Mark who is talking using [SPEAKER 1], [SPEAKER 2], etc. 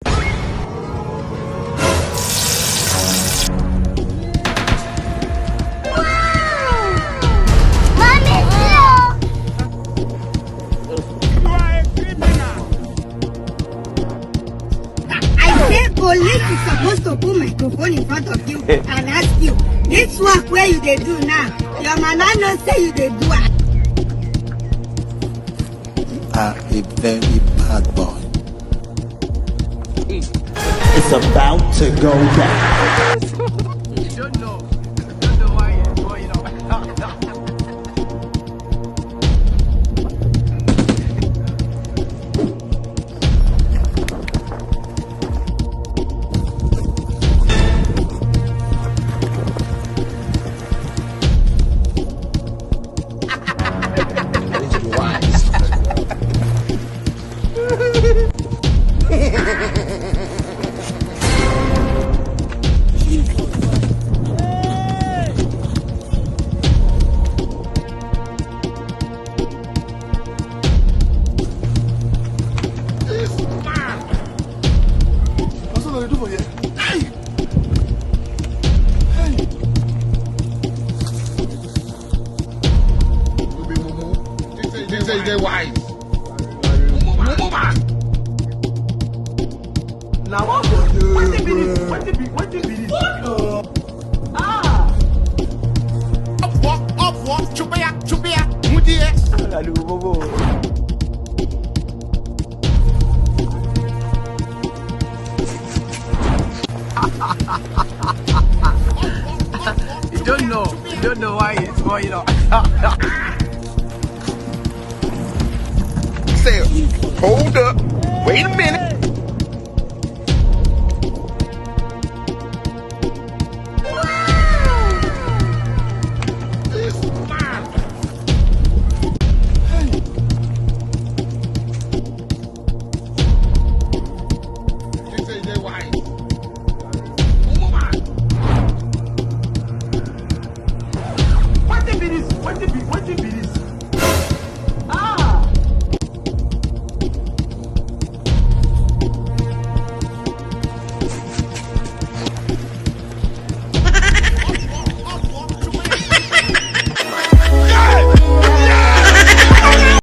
[SPEAKER 1] Police is supposed to put microphone in front of you and ask you, this work where you they do now, your man not say you they do it.
[SPEAKER 2] Are a very bad boy.
[SPEAKER 3] It's about to go down.
[SPEAKER 4] You don't know. You don't know why you're going on.
[SPEAKER 5] They wise.
[SPEAKER 4] Now what did be this? What did be this?
[SPEAKER 5] Up, chupia, mudie.
[SPEAKER 4] You don't know why it's going on.
[SPEAKER 5] Say, hold up, wait a minute.
[SPEAKER 4] What did be this?